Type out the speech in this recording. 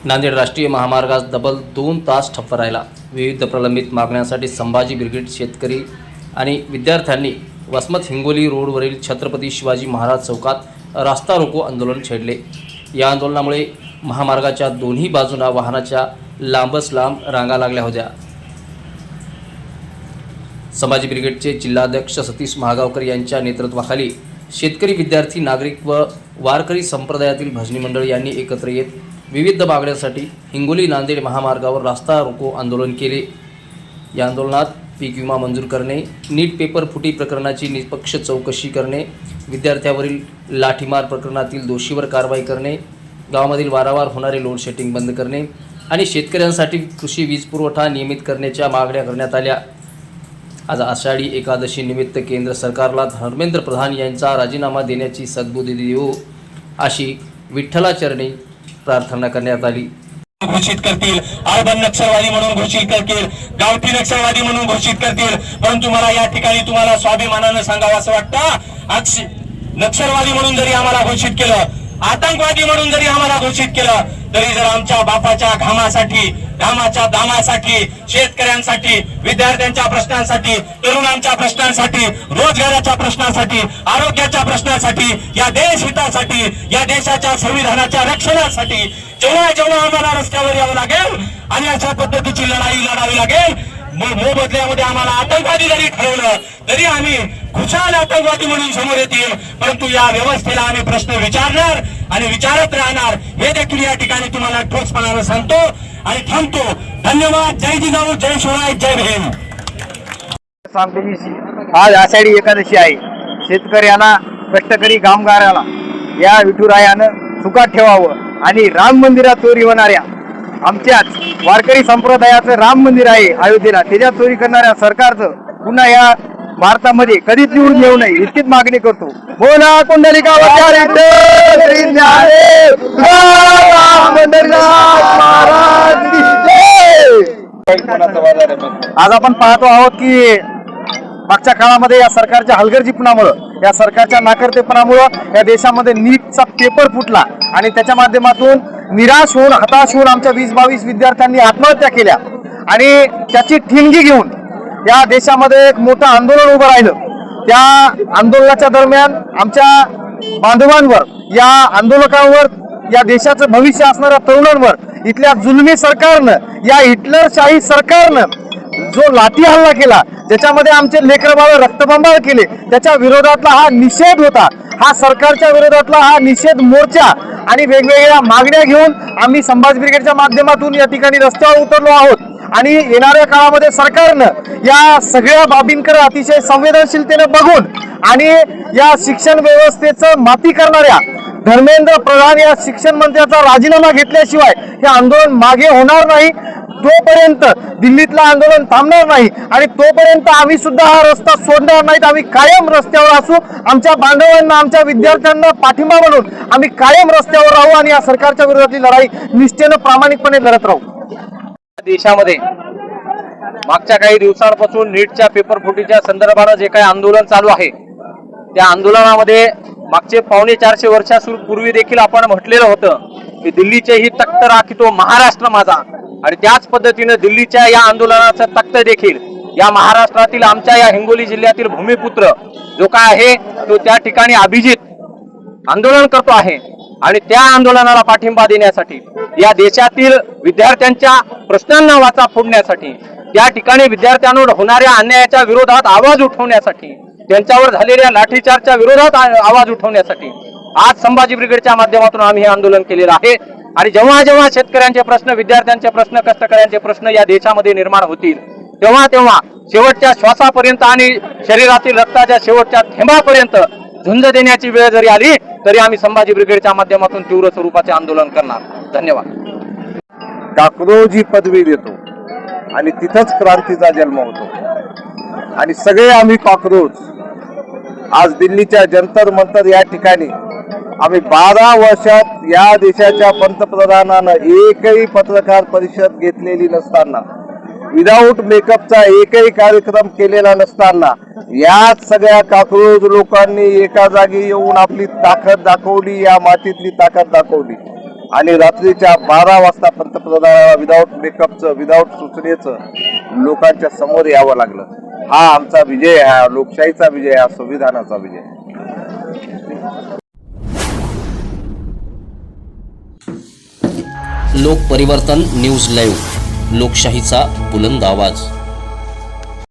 नांदेड राष्ट्रीय महामार्गास तब्बल 2 तास ठप्प राहिला। विविध प्रलंबित मागण्यांसाठी संभाजी ब्रिगेड शेतकरी आणि विद्यार्थ्यांनी वसमत हिंगोली रोडवरील छत्रपती शिवाजी महाराज चौकात रास्ता रोको आंदोलन छेडले। या आंदोलनामुळे महामार्गाच्या दोन्ही बाजूंना वाहनाच्या लांबच लांब रांगा लागल्या होत्या। संभाजी ब्रिगेडचे जिल्हाध्यक्ष सतीश महागावकर यांच्या नेतृत्वाखाली शेतकरी, विद्यार्थी, नागरिक व वारकरी संप्रदायातील भजनी मंडळ यांनी एकत्र येत विविध मागण्यांसाठी हिंगोली नांदेड महामार्गावर रास्ता रोको आंदोलन केले। या आंदोलनात पीक विमा मंजूर करणे, नीट पेपर फुटी प्रकरणाची निष्पक्ष चौकशी करणे, विद्यार्थ्यांवरील लाठीमार प्रकरणातील दोषीवर कारवाई करणे, गावामधील वारंवार होणारे लोड शेडिंग बंद करणे आणि शेतकऱ्यांसाठी कृषी वीज पुरवठा नियमित करण्याच्या मागण्या करण्यात आल्या। आज आषाढी एकादशी निमित्त केंद्र सरकारला धर्मेंद्र प्रधान यांचा राजीनामा देण्याची सद्बुद्धी देऊ अशी विठ्ठलाचरणी प्रार्थना करण्यात आली। घोषित करतील, अर्बन नक्षलवादी म्हणून घोषित करतील, गावठी नक्षलवादी म्हणून घोषित करतील, परंतु मला या ठिकाणी तुम्हाला स्वाभिमानानं सांगावं असं वाटतं, नक्षलवादी म्हणून जरी आम्हाला घोषित केलं, आतंकवादी म्हणून जरी आम्हाला घोषित केलं, तरी जर आमच्या बापाच्या घामासाठी, घामाच्या दामासाठी, शेतकऱ्यांसाठी, विद्यार्थ्यांच्या प्रश्नांसाठी, तरुणांच्या प्रश्नांसाठी, रोजगाराच्या प्रश्नांसाठी, आरोग्याच्या प्रश्नांसाठी, या देश हितासाठी, या देशाच्या संविधानाच्या रक्षणासाठी जेव्हा जेव्हा आम्हाला रस्त्यावर यावं लागेल आणि अशा पद्धतीची लढाई लढावी लागेल, मोबदल्यामध्ये आम्हाला आतंकवादी जरी ठरवलं तरी आम्ही खुशाल आतंकवादी म्हणून समोर येतील, परंतु या व्यवस्थेला आम्ही प्रश्न विचारणार आणि विचारत राहणार, हे देखील या ठिकाणी तुम्हाला ठोसपणानं सांगतो आणि थांबतो। धन्यवाद। जय जिजाऊ, जय शिवराय, जय भीम। आज आषाढी एकादशी आहे। शेतकऱ्यांना, कष्टकरी कामगाराला या विठुरायानं सुखात ठेवावं आणि राम मंदिरात चोरी होणाऱ्या, आमच्याच वारकरी संप्रदायाचं राम मंदिर आहे अयोध्येला, त्याच्यात चोरी करणाऱ्या सरकारचं पुन्हा या भारतामध्ये कधीच निवडून येऊ नये इतकीच मागणी करतो। बोला कुंडलिका आज आपण पाहतो आहोत की मागच्या काळामध्ये या सरकारच्या हलगर्जीपणामुळे, या सरकारच्या नाकर्तेपणामुळे या देशामध्ये नीटचा पेपर फुटला आणि त्याच्या माध्यमातून निराश होऊन, हताश होऊन आमच्या 20-22 विद्यार्थ्यांनी आत्महत्या केल्या आणि त्याची ठिणगी घेऊन या देशामध्ये एक मोठं आंदोलन उभं राहिलं। त्या आंदोलनाच्या दरम्यान आमच्या बांधवांवर, या आंदोलकांवर, या देशाचं भविष्य असणाऱ्या तरुणांवर इथल्या जुलमी सरकारनं, या हिटलरशाही सरकारनं जो लाठी हल्ला केला, ज्याच्यामध्ये आमचे लेकरबाळ रक्तबंबाळ केले, त्याच्या विरोधातला हा निषेध होता। हा सरकारच्या विरोधातला हा निषेध मोर्चा आणि वेगवेगळ्या मागण्या घेऊन आम्ही संभाजी ब्रिगेडच्या माध्यमातून या ठिकाणी रस्त्यावर उतरलो आहोत आणि येणाऱ्या काळामध्ये सरकारनं या सगळ्या बाबींकडे अतिशय संवेदनशीलतेने बघून आणि या शिक्षण व्यवस्थेचं माती करणाऱ्या धर्मेंद्र प्रधान या शिक्षण मंत्र्याचा राजीनामा घेतल्याशिवाय हे आंदोलन मागे होणार नाही। तोपर्यंत दिल्लीतलं आंदोलन थांबणार नाही आणि तोपर्यंत आम्ही सुद्धा हा रस्ता सोडणार नाहीत। आम्ही कायम रस्त्यावर असू, आमच्या बांधवांना, आमच्या विद्यार्थ्यांना पाठिंबा म्हणून आम्ही कायम रस्त्यावर राहू आणि या सरकारच्या विरोधातली लढाई निष्ठेनं प्रामाणिकपणे लढत राहू। देशामध्ये मागच्या काही दिवसांपासून नीटच्या पेपर फुटीच्या संदर्भानं जे काही आंदोलन चालू आहे, त्या आंदोलनामध्ये मागचे 450 वर्षापूर्वी देखील आपण म्हटलेलं होतं की दिल्लीचे ही तख्त राखितो महाराष्ट्र माझा, आणि त्याच पद्धतीने दिल्लीच्या या आंदोलनाचं तख्त देखील या महाराष्ट्रातील आमच्या या हिंगोली जिल्ह्यातील भूमिपुत्र जो काय आहे तो त्या ठिकाणी अभिजित आंदोलन करतो आहे आणि त्या आंदोलनाला पाठिंबा देण्यासाठी, या देशातील विद्यार्थ्यांच्या प्रश्नांना वाचा फोडण्यासाठी, त्या ठिकाणी विद्यार्थ्यांवर होणाऱ्या अन्यायाच्या विरोधात आवाज उठवण्यासाठी, त्यांच्यावर झालेल्या लाठीचार्जच्या विरोधात आवाज उठवण्यासाठी आज संभाजी ब्रिगेडच्या माध्यमातून आम्ही हे आंदोलन केलेलं आहे। आणि जेव्हा जेव्हा शेतकऱ्यांचे प्रश्न, विद्यार्थ्यांचे प्रश्न, कष्टकऱ्यांचे प्रश्न या देशामध्ये निर्माण होतील, तेव्हा तेव्हा शेवटच्या श्वासापर्यंत आणि शरीरातील रक्ताच्या शेवटच्या थेंबापर्यंत झुंज देण्याची वेळ जरी आली तरी आम्ही संभाजी ब्रिगेडच्या माध्यमातून तीव्र स्वरूपाचे आंदोलन करणार। धन्यवाद। काक्रोज ही पदवी देतो आणि तिथंच क्रांतीचा जन्म होतो आणि सगळे आम्ही काक्रोज आज दिल्लीच्या जंतर मंतर या ठिकाणी आम्ही 12 वर्षात या देशाच्या पंतप्रधानानं एकही पत्रकार परिषद घेतलेली नसताना, विदाऊट मेकअपचा एकही कार्यक्रम केलेला नसताना याच सगळ्या काक्रोज लोकांनी एका जागी येऊन आपली ताकद दाखवली, या मातीतली ताकद दाखवली आणि रात्रीच्या 12 वाजता पंतप्रधानाला विदाऊट मेकअपचं विदाऊट सूचनेचं लोकांच्या समोर यावं लागलं. हा आमचा विजय आहे, हा लोकशाहीचा विजय, हा संविधानाचा विजय. लोक परिवर्तन न्यूज लाईव्ह, लोकशाहीचा बुलंद आवाज.